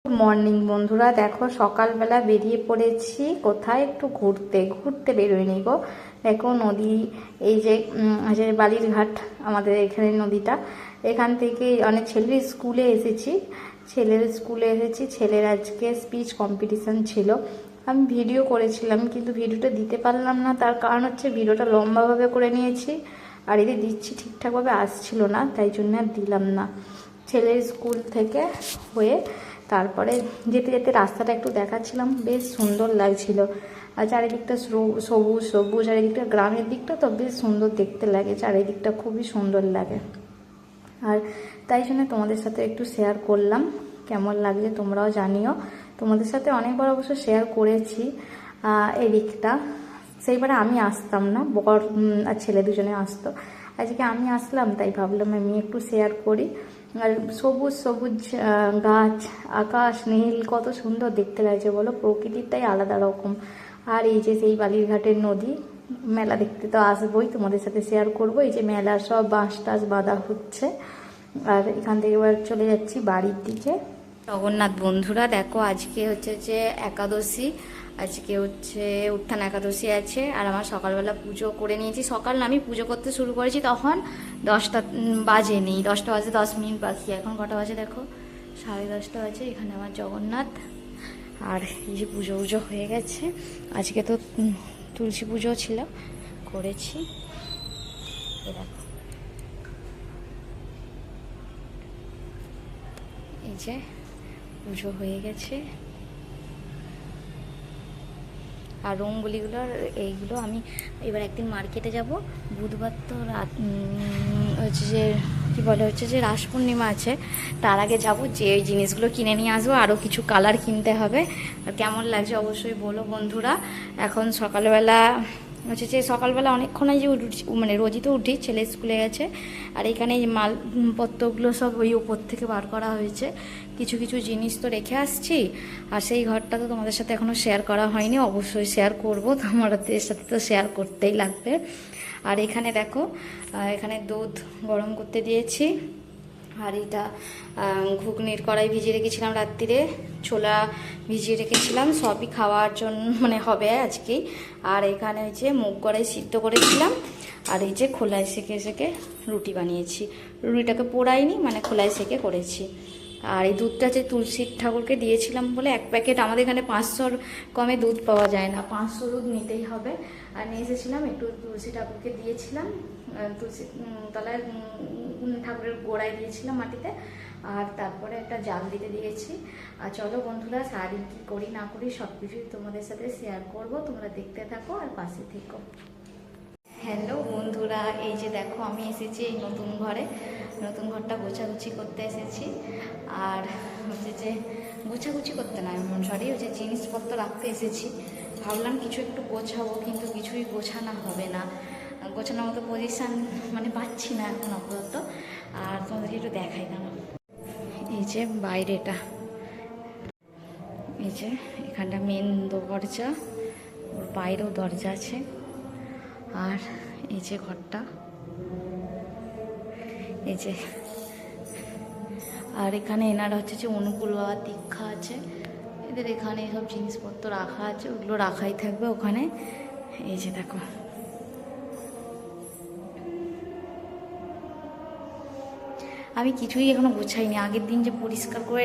Good morning বন্ধুরা, দেখো সকালবেলা বেরিয়ে পড়েছি কোথায় একটু ঘুরতে ঘুরতে বেরোয়নি গো। দেখো নদী, এই যে বালির ঘাট, আমাদের এখানে নদীটা, এখান থেকে অনেক ছেলের স্কুলে এসেছি। ছেলের আজকে স্পিচ কম্পিটিশান ছিল। আমি ভিডিও করেছিলাম কিন্তু ভিডিওটা দিতে পারলাম না, তার কারণ হচ্ছে ভিডিওটা লম্বাভাবে করে নিয়েছি আর এদের দিচ্ছি ঠিকঠাকভাবে আসছিল না, তাই জন্য আর দিলাম না। ছেলের স্কুল থেকে হয়ে তারপরে যেতে যেতে রাস্তাটা একটু দেখাচ্ছিলাম, বেশ সুন্দর লাগছিল। আর চারিদিকটা সবুজ সবুজ, চারিদিকটা গ্রামের দিকটা তো বেশ সুন্দর দেখতে লাগে, চারিদিকটা খুবই সুন্দর লাগে। আর তাই জন্য তোমাদের সাথে একটু শেয়ার করলাম, কেমন লাগছে তোমরাও জানিও। তোমাদের সাথে অনেকবার অবশ্য শেয়ার করেছি এই দিকটা। সেইবারে আমি আসতাম না, বর আর ছেলে দুজনে আসতো, আজকে আমি আসলাম, তাই ভাবলাম আমি একটু শেয়ার করি। আর সবুজ সবুজ গাছ, আকাশ নীল, কত সুন্দর দেখতে লাগছে বলো, প্রকৃতিরটাই আলাদা রকম। আর এই যে সেই বালিরঘাটের নদী, মেলা দেখতে তো আসবোই, তোমাদের সাথে শেয়ার করব। এই যে মেলা, সব বাঁশ টাস বাঁধা হচ্ছে। আর এখান থেকে এবার চলে যাচ্ছি বাড়ির দিকে। জগন্নাথ বন্ধুরা দেখো, আজকে হচ্ছে যে একাদশী, আজকে হচ্ছে উত্থান একাদশী আছে। আর আমার সকালবেলা পুজো করে নিয়েছি। সকাল না, আমি পুজো করতে শুরু করেছি তখন 10টা বাজেনি, 10টা বাজে 10 মিনিট বাকি। এখন কটা বাজে দেখো, 10:30 বাজে। এখানে আমার জগন্নাথ, আর এই যে পুজো পুজো হয়ে গেছে। আজকে তো তুলসী পুজো ছিল, করেছি। দেখো এই যে পুজো হয়ে গেছে। আর রঙ্গোলিগুলোর এইগুলো আমি এবার একদিন মার্কেটে যাব, বুধবার তো রাত হচ্ছে যে কী বলে, হচ্ছে যে রাস পূর্ণিমা আছে, তার আগে যাব, যে এই জিনিসগুলো কিনে নিয়ে আসবো। আরও কিছু কালার কিনতে হবে। আর কেমন লাগছে অবশ্যই বলো বন্ধুরা। এখন সকালবেলা হচ্ছে যে সকালবেলা অনেকক্ষণই যে মানে রোজই তো উঠি, ছেলে স্কুলে গেছে। আর এখানে এই মালপত্রগুলো সব ওই উপর থেকে বার করা হয়েছে, কিছু কিছু জিনিস তো রেখে আসছি। আর সেই ঘরটা তো তোমাদের সাথে এখনও শেয়ার করা হয়নি, অবশ্যই শেয়ার করব, তোমাদের সাথে তো শেয়ার করতেই লাগবে। আর এখানে দেখো, এখানে দুধ গরম করতে দিয়েছি। আর এটা ঘুগনির কড়াই ভিজিয়ে রেখেছিলাম রাত্রিরে, ছোলা ভিজিয়ে রেখেছিলাম, সবই খাওয়ার জন্য মানে হবে আজকেই। আর এখানে ওই যে মুগ কড়াই সিদ্ধ করেছিলাম। আর এই যে খোলায় সেকে সেকে রুটি বানিয়েছি, রুটিটাকে পোড়াইনি, মানে খোলায় সেকে করেছি। আর এই দুধটা যে তুলসী ঠাকুরকে দিয়েছিলাম বলে, এক প্যাকেট, আমাদের এখানে 500-র কমে দুধ পাওয়া যায় না, 500 দুধ নিতেই হবে। আর নিয়ে এসেছিলাম, একটু তুলসী ঠাকুরকে দিয়েছিলাম, তুলসী তলায় ঠাকুরের গোড়ায় দিয়েছিলাম মাটিতে। আর তারপরে একটা জাল দিতে দিয়েছি। আর চলো বন্ধুরা, সারাদিন কী করি না করি সব কিছুই তোমাদের সাথে শেয়ার করব, তোমরা দেখতে থাকো আর পাশে থেকো। হ্যালো বন্ধুরা, এই যে দেখো আমি এসেছি এই নতুন ঘরে, নতুন ঘরটা গোছাগুছি করতে এসেছি। আর হচ্ছে যে গোছাগুছি করতে না, সরি, হচ্ছে জিনিসপত্র রাখতে এসেছি। ভাবলাম কিছু একটু গোছাবো, কিন্তু কিছুই গোছানো হবে না, গোছানোর মতো পজিশান মানে পাচ্ছি না এখন আপাতত। আর তোমাদেরকে একটু দেখাই দাও, এই যে বাইরেটা, এই যে এখানটা মেন দরজা, ওর বাইরেও দরজা আছে। আর এই যে ঘরটা, এই যে। আর এখানে এনারা হচ্ছে যে অনুকূল বাবা দীক্ষা আছে, এদের এখানে সব জিনিসপত্র রাখা আছে, ওগুলো রাখাই থাকবে ওখানে। এই যে দেখো, আমি কিছুই এখনো গোছাইনি, আগের দিন যে পরিষ্কার করে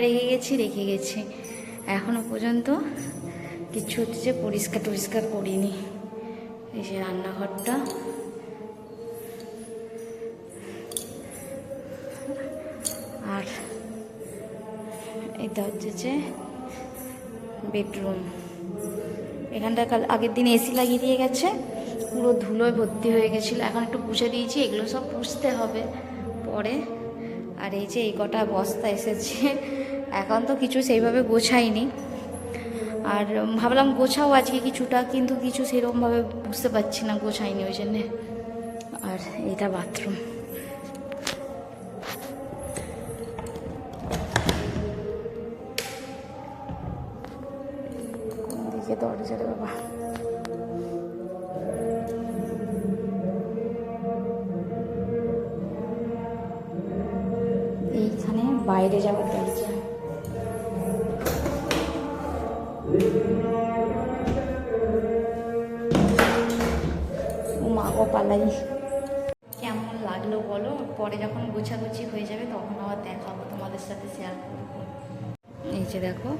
রেখে গেছি, এখনো পর্যন্ত কিছু হচ্ছে যে পরিষ্কার করিনি। এই যে রান্নাঘরটা, আর এটা হচ্ছে যে বেডরুম। এখানটা আগের দিন এসি লাগিয়ে দিয়ে গেছে, পুরো ধুলোয় ভর্তি হয়ে গেছিলো, এখন একটু পুষে দিয়েছি, এগুলো সব পুষতে হবে পরে। আর এই যে এই কটা বস্তা এসেছে, এখন তো কিছু সেইভাবে গোছাইনি। আর ভাবলাম গোছাও আজকে কিছুটা, কিন্তু কিছু সেরকমভাবে বুঝতে পারছি না, গোছাইনি ওই জন্যে। আর এটা বাথরুম, কোন দিকে দরজা রে বাবা, এইখানে বাইরে যাওয়ার দরজা। ও মা গো পালাই। কেমন লাগলো বলো, পরে যখন গোছাগুছি হয়ে যাবে তখন আবার দেখাবো, তোমাদের সাথে শেয়ার করবো। এই যে দেখো,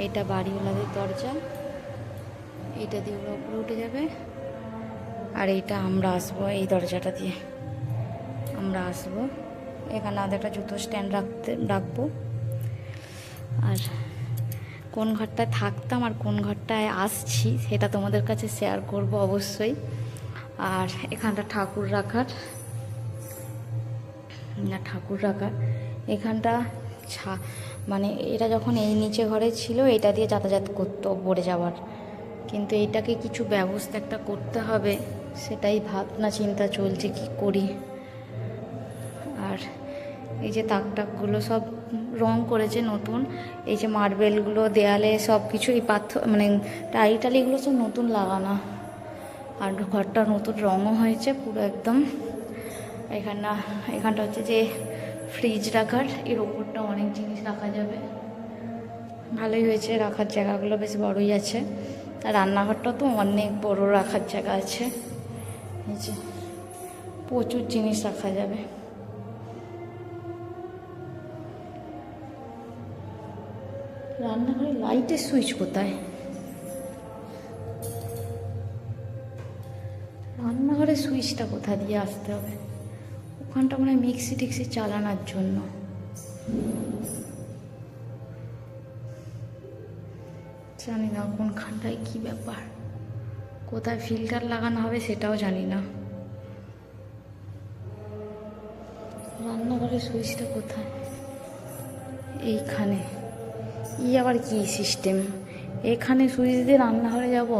এইটা বাড়িওয়ালাদের দরজা, এইটা দিয়ে ওরা উপরে উঠে যাবে, আর এইটা আমরা আসবো, এই দরজাটা দিয়ে আমরা আসবো। এখানে আমাদের একটা জুতো স্ট্যান্ড রাখবো। আর কোন ঘরটায় থাকতাম আর কোন ঘরটায় আসছি সেটা তোমাদের কাছে শেয়ার করব অবশ্যই। আর এখানটা ঠাকুর রাখার এখানটা মানে এটা যখন এই নিচে ঘরে ছিল এটা দিয়ে যাতায়াত করতো পড়ে যাওয়ার, কিন্তু এইটাকে কিছু ব্যবস্থা একটা করতে হবে, সেটাই ভাবনা চিন্তা চলছে কি করি। আর এই যে তাকটাকগুলো সব রং করেছে নতুন, এই যে মার্বেলগুলো দেয়ালে সব কিছু, এই পাথর মানে টালিগুলো সব নতুন লাগানো, আর ঘরটা নতুন রঙও হয়েছে পুরো একদম। এখানটা হচ্ছে যে ফ্রিজ রাখার, এর ওপরটা অনেক জিনিস রাখা যাবে, ভালোই হয়েছে, রাখার জায়গাগুলো বেশ বড়ই আছে। আর রান্নাঘরটা তো অনেক বড় রাখার জায়গা আছে, এই যে প্রচুর জিনিস রাখা যাবে। রান্নাঘরে লাইটের সুইচ কোথায়? রান্নাঘরের সুইচটা কোথা দিয়ে আসতে হবে? ওখানটা মানে মিক্সি টিক্সি চালানোর জন্য। জানি না কোনখানটায় কী ব্যাপার, কোথায় ফিল্টার লাগানো হবে সেটাও জানি না। রান্নাঘরের সুইচটা কোথায়? এইখানে। আবার কি সিস্টেম, এখানে সুইচ দিয়ে রান্নাঘরে যাব?